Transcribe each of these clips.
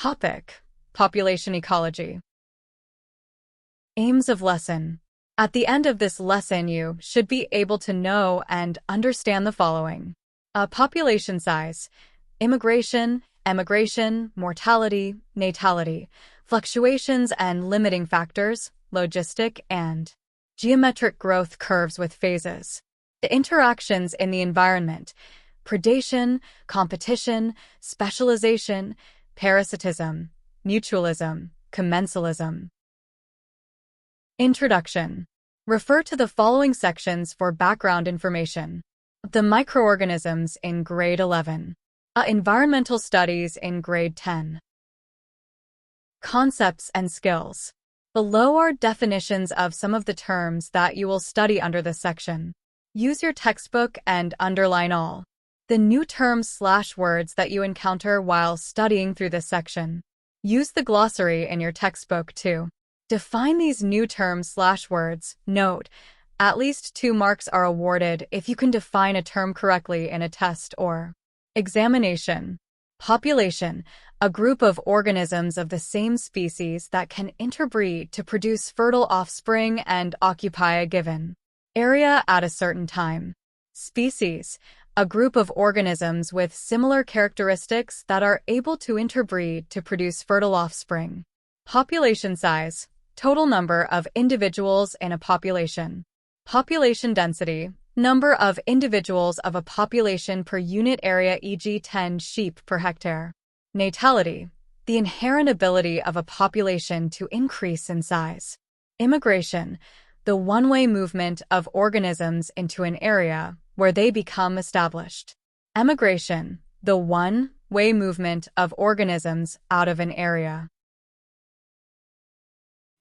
Topic: Population ecology. Aims of lesson. At the end of this lesson, you should be able to know and understand the following. Population size, immigration, emigration, mortality, natality, fluctuations and limiting factors, logistic and geometric growth curves with phases. The interactions in the environment, predation, competition, specialization, parasitism, mutualism, commensalism. Introduction. Refer to the following sections for background information. The microorganisms in grade 11. Environmental studies in grade 10. Concepts and skills. Below are definitions of some of the terms that you will study under this section. Use your textbook and underline all the new terms/words that you encounter while studying through this section. Use the glossary in your textbook to define these new terms/words. Note, at least 2 marks are awarded if you can define a term correctly in a test or examination. Population, a group of organisms of the same species that can interbreed to produce fertile offspring and occupy a given area at a certain time. Species, a group of organisms with similar characteristics that are able to interbreed to produce fertile offspring. Population size, total number of individuals in a population. Population density, number of individuals of a population per unit area, e.g. 10 sheep per hectare. Natality, the inherent ability of a population to increase in size. Immigration, the one-way movement of organisms into an area where they become established. Emigration, the one-way movement of organisms out of an area.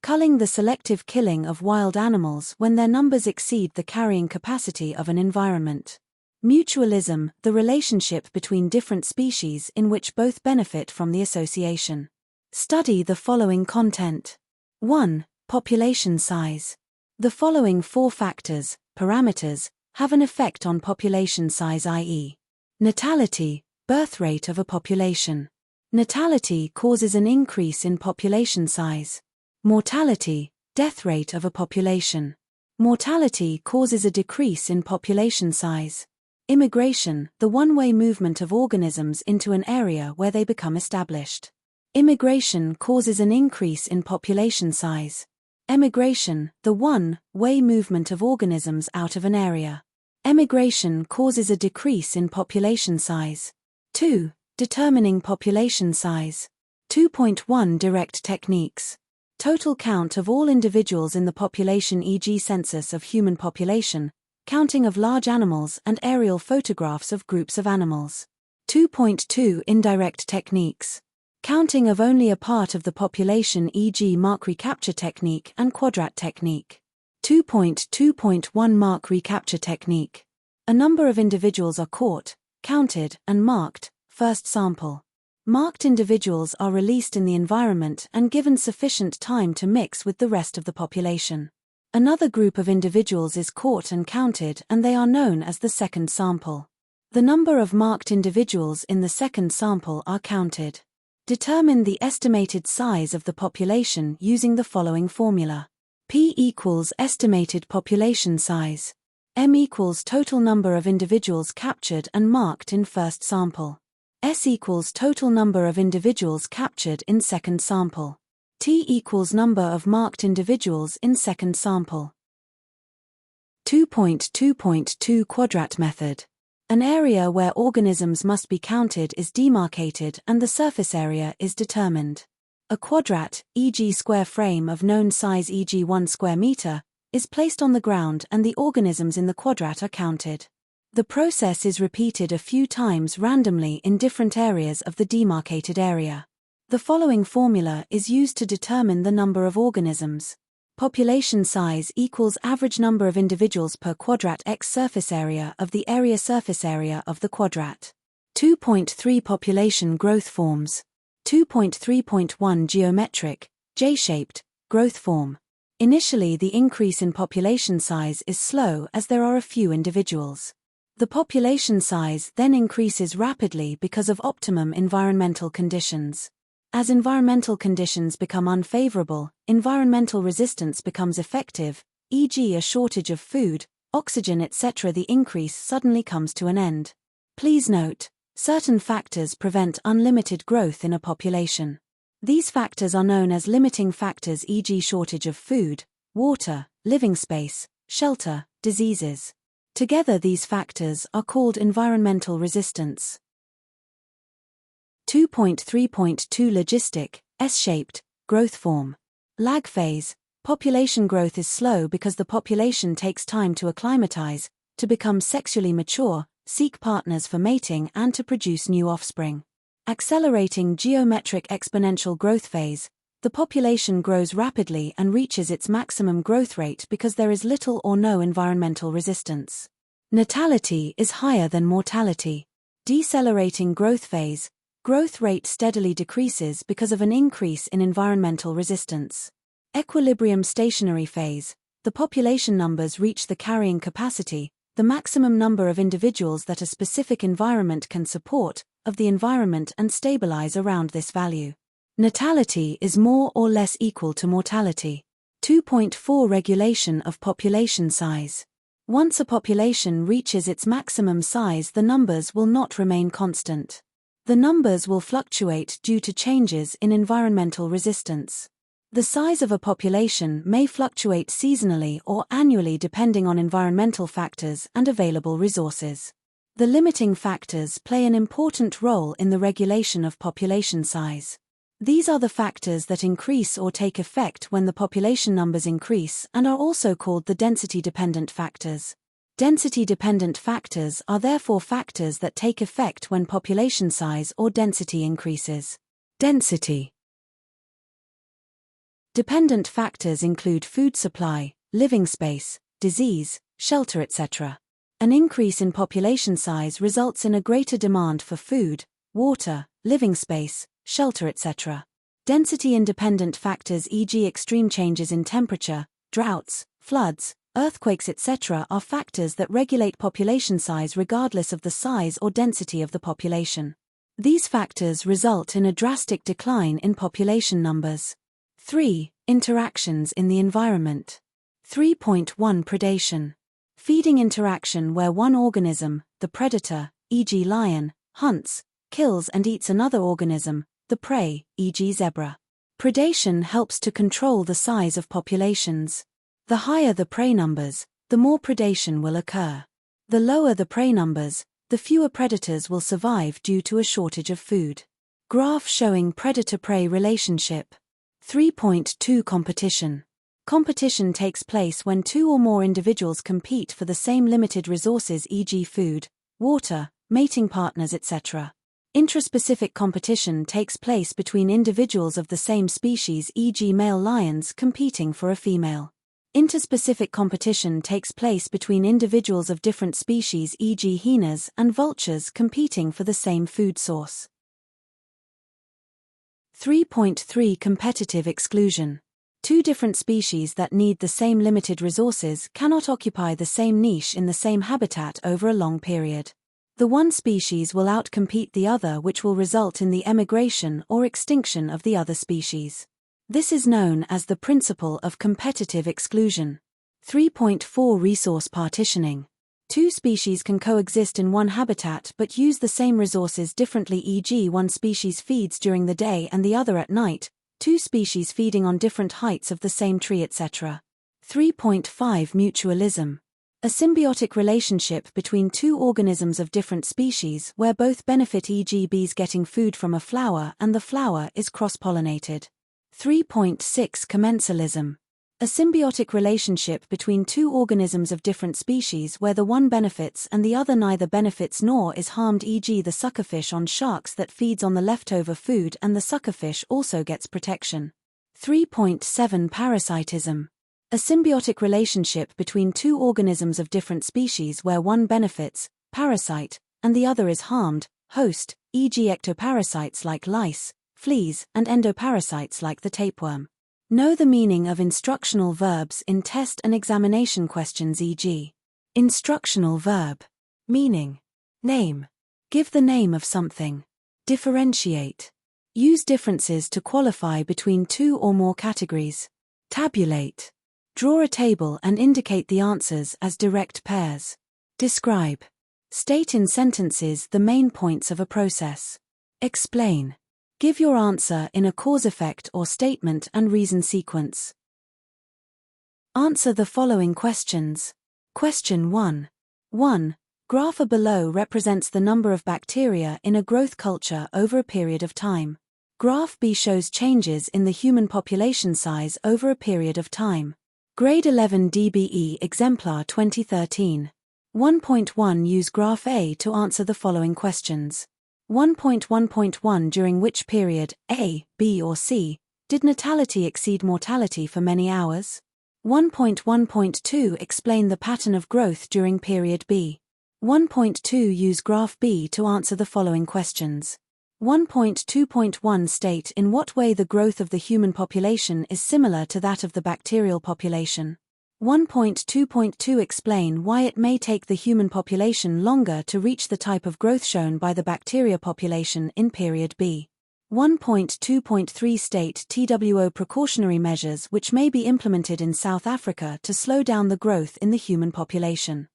Culling, the selective killing of wild animals when their numbers exceed the carrying capacity of an environment. Mutualism, the relationship between different species in which both benefit from the association. Study the following content. 1. Population size. The following 4 factors, parameters, have an effect on population size, i.e. natality, birth rate of a population. Natality causes an increase in population size. Mortality, death rate of a population. Mortality causes a decrease in population size. Immigration, the one-way movement of organisms into an area where they become established. Immigration causes an increase in population size. Emigration, the one-way movement of organisms out of an area. Emigration causes a decrease in population size. 2. Determining population size. 2.1 Direct techniques. Total count of all individuals in the population, e.g. census of human population, counting of large animals and aerial photographs of groups of animals. 2.2 Indirect techniques. Counting of only a part of the population, e.g. mark recapture technique and quadrat technique. 2.2.1 Mark recapture technique. A number of individuals are caught, counted, and marked, first sample. Marked individuals are released in the environment and given sufficient time to mix with the rest of the population. Another group of individuals is caught and counted, and they are known as the second sample. The number of marked individuals in the second sample are counted. Determine the estimated size of the population using the following formula. P equals estimated population size. M equals total number of individuals captured and marked in first sample. S equals total number of individuals captured in second sample. T equals number of marked individuals in second sample. 2.2.2 Quadrat method. An area where organisms must be counted is demarcated and the surface area is determined. A quadrat, e.g. square frame of known size, e.g. 1 square meter, is placed on the ground and the organisms in the quadrat are counted. The process is repeated a few times randomly in different areas of the demarcated area. The following formula is used to determine the number of organisms. Population size equals average number of individuals per quadrat x surface area of the area surface area of the quadrat. 2.3 Population growth forms. 2.3.1 Geometric, J-shaped, growth form. Initially, the increase in population size is slow as there are a few individuals. The population size then increases rapidly because of optimum environmental conditions. As environmental conditions become unfavorable, environmental resistance becomes effective, e.g. a shortage of food, oxygen etc. The increase suddenly comes to an end. Please note, certain factors prevent unlimited growth in a population. These factors are known as limiting factors, e.g. shortage of food, water, living space, shelter, diseases. Together these factors are called environmental resistance. 2.3.2 Logistic, S-shaped, growth form. Lag phase. Population growth is slow because the population takes time to acclimatize, to become sexually mature, seek partners for mating and to produce new offspring. Accelerating geometric exponential growth phase. The population grows rapidly and reaches its maximum growth rate because there is little or no environmental resistance. Natality is higher than mortality. Decelerating growth phase. Growth rate steadily decreases because of an increase in environmental resistance. Equilibrium stationary phase. The population numbers reach the carrying capacity, the maximum number of individuals that a specific environment can support, of the environment and stabilize around this value. Natality is more or less equal to mortality. 2.4 Regulation of population size. Once a population reaches its maximum size, the numbers will not remain constant. The numbers will fluctuate due to changes in environmental resistance. The size of a population may fluctuate seasonally or annually depending on environmental factors and available resources. The limiting factors play an important role in the regulation of population size. These are the factors that increase or take effect when the population numbers increase and are also called the density-dependent factors. Density-dependent factors are therefore factors that take effect when population size or density increases. Density dependent factors include food supply, living space, disease, shelter etc. An increase in population size results in a greater demand for food, water, living space, shelter etc. Density-independent factors, e.g. extreme changes in temperature, droughts, floods, earthquakes etc. are factors that regulate population size regardless of the size or density of the population. These factors result in a drastic decline in population numbers. 3. Interactions in the environment. 3.1 Predation. Feeding interaction where one organism, the predator, e.g. lion, hunts, kills and eats another organism, the prey, e.g. zebra. Predation helps to control the size of populations. The higher the prey numbers, the more predation will occur. The lower the prey numbers, the fewer predators will survive due to a shortage of food. Graph showing predator-prey relationship. 3.2 Competition. Competition takes place when two or more individuals compete for the same limited resources, e.g. food, water, mating partners etc. Intraspecific competition takes place between individuals of the same species, e.g. male lions competing for a female. Interspecific competition takes place between individuals of different species, e.g. hyenas and vultures competing for the same food source. 3.3 Competitive exclusion. Two different species that need the same limited resources cannot occupy the same niche in the same habitat over a long period. The one species will outcompete the other, which will result in the emigration or extinction of the other species. This is known as the principle of competitive exclusion. 3.4 Resource partitioning. Two species can coexist in one habitat but use the same resources differently, e.g. one species feeds during the day and the other at night, two species feeding on different heights of the same tree etc. 3.5 Mutualism. A symbiotic relationship between two organisms of different species where both benefit, e.g. bees getting food from a flower and the flower is cross-pollinated. 3.6 Commensalism. A symbiotic relationship between two organisms of different species where the one benefits and the other neither benefits nor is harmed, e.g. the suckerfish on sharks that feeds on the leftover food and the suckerfish also gets protection. 3.7 Parasitism. A symbiotic relationship between two organisms of different species where one benefits, parasite, and the other is harmed, host, e.g. ectoparasites like lice, fleas, and endoparasites like the tapeworm. Know the meaning of instructional verbs in test and examination questions, e.g. Instructional verb. Meaning. Name. Give the name of something. Differentiate. Use differences to qualify between two or more categories. Tabulate. Draw a table and indicate the answers as direct pairs. Describe. State in sentences the main points of a process. Explain. Give your answer in a cause-effect or statement and reason sequence. Answer the following questions. Question 1. 1. Graph below represents the number of bacteria in a growth culture over a period of time. Graph B shows changes in the human population size over a period of time. Grade 11 DBE Exemplar 2013. 1.1 Use Graph A to answer the following questions. 1.1.1 During which period, A, B or C, did natality exceed mortality for many hours? 1.1.2 Explain the pattern of growth during period B. 1.2 Use Graph B to answer the following questions. 1.2.1 State in what way the growth of the human population is similar to that of the bacterial population. 1.2.2 Explain why it may take the human population longer to reach the type of growth shown by the bacteria population in period B. 1.2.3 State TWO precautionary measures which may be implemented in South Africa to slow down the growth in the human population.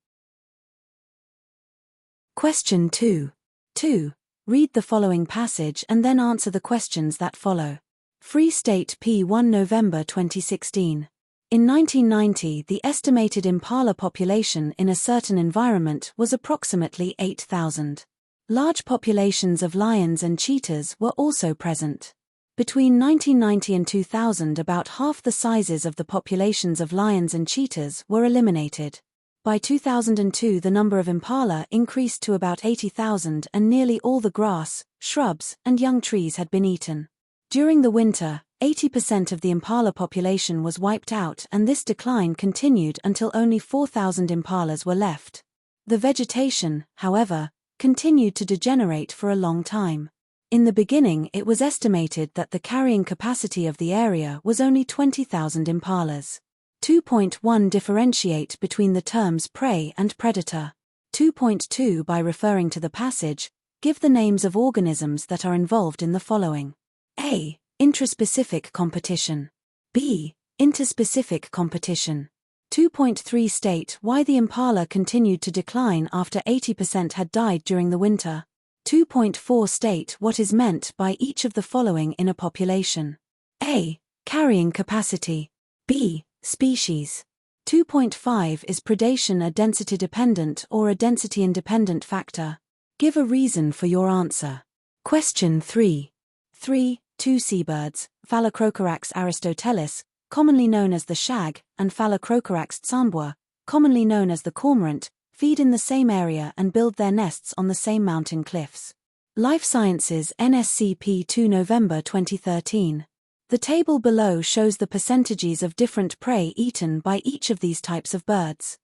Question 2. 2. Read the following passage and then answer the questions that follow. Free State P1 November 2016. In 1990, the estimated impala population in a certain environment was approximately 8,000. Large populations of lions and cheetahs were also present. Between 1990 and 2000, about half the sizes of the populations of lions and cheetahs were eliminated. By 2002, the number of impala increased to about 80,000 and nearly all the grass, shrubs, and young trees had been eaten. During the winter, 80% of the impala population was wiped out, and this decline continued until only 4,000 impalas were left. The vegetation, however, continued to degenerate for a long time. In the beginning, it was estimated that the carrying capacity of the area was only 20,000 impalas. 2.1 Differentiate between the terms prey and predator. 2.2 By referring to the passage, give the names of organisms that are involved in the following. A. Intraspecific competition. B. Interspecific competition. 2.3 State why the impala continued to decline after 80% had died during the winter. 2.4 State what is meant by each of the following in a population. A. Carrying capacity. B. Species. 2.5 Is predation a density-dependent or a density-independent factor? Give a reason for your answer. Question 3. 3. Two seabirds, Phalacrocorax aristotelis, commonly known as the shag, and Phalacrocorax tsambua, commonly known as the cormorant, feed in the same area and build their nests on the same mountain cliffs. Life Sciences NSCP 2 November 2013. The table below shows the percentages of different prey eaten by each of these types of birds.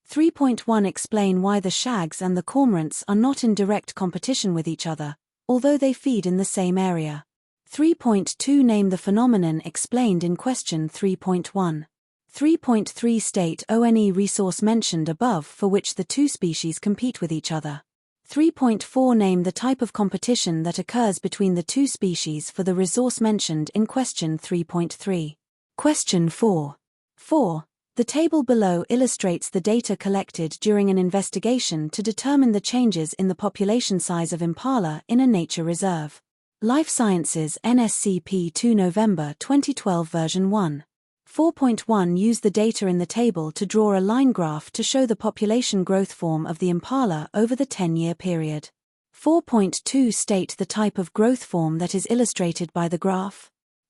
3.1 Explain why the shags and the cormorants are not in direct competition with each other, although they feed in the same area. 3.2 Name the phenomenon explained in question 3.1. 3.3 State one resource mentioned above for which the two species compete with each other. 3.4 Name the type of competition that occurs between the two species for the resource mentioned in question 3.3. Question 4. 4. The table below illustrates the data collected during an investigation to determine the changes in the population size of impala in a nature reserve. Life Sciences NSCP 2 November 2012 version 1. 4.1 Use the data in the table to draw a line graph to show the population growth form of the impala over the 10-year period. 4.2 State the type of growth form that is illustrated by the graph.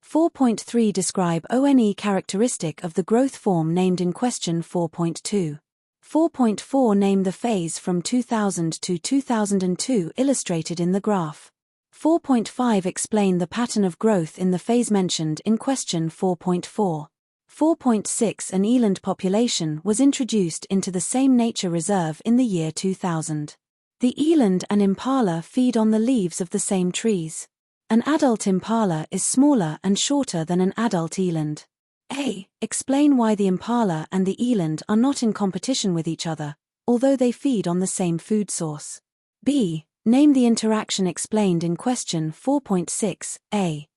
4.3 Describe one characteristic of the growth form named in question 4.2. 4.4 Name the phase from 2000 to 2002 illustrated in the graph. 4.5 Explain the pattern of growth in the phase mentioned in question 4.4. 4.6 An eland population was introduced into the same nature reserve in the year 2000. The eland and impala feed on the leaves of the same trees. An adult impala is smaller and shorter than an adult eland. A. Explain why the impala and the eland are not in competition with each other, although they feed on the same food source. B. Name the interaction explained in question 4.6a.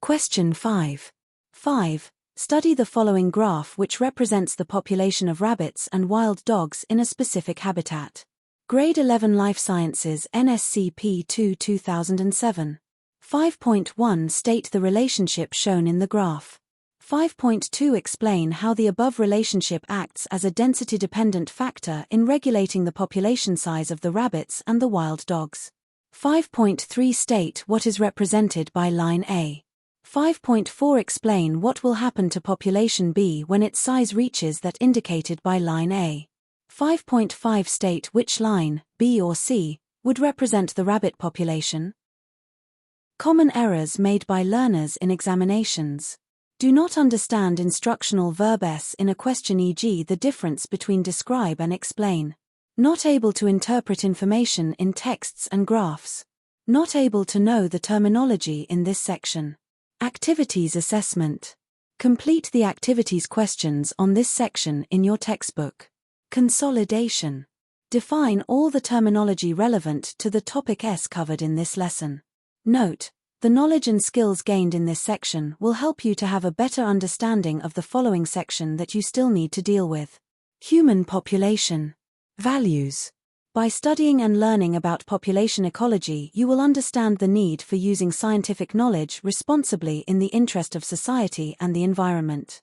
Question 5. 5. Study the following graph which represents the population of rabbits and wild dogs in a specific habitat. Grade 11 Life Sciences NSCP 2 2007. 5.1 State the relationship shown in the graph. 5.2 Explain how the above relationship acts as a density-dependent factor in regulating the population size of the rabbits and the wild dogs. 5.3 State what is represented by line A. 5.4 Explain what will happen to population B when its size reaches that indicated by line A. 5.5 State which line, B or C, would represent the rabbit population. Common errors made by learners in examinations. Do not understand instructional verb S in a question, e.g. the difference between describe and explain. Not able to interpret information in texts and graphs. Not able to know the terminology in this section. Activities assessment. Complete the activities questions on this section in your textbook. Consolidation. Define all the terminology relevant to the topic S covered in this lesson. Note: the knowledge and skills gained in this section will help you to have a better understanding of the following section that you still need to deal with. Human population. Values. By studying and learning about population ecology, you will understand the need for using scientific knowledge responsibly in the interest of society and the environment.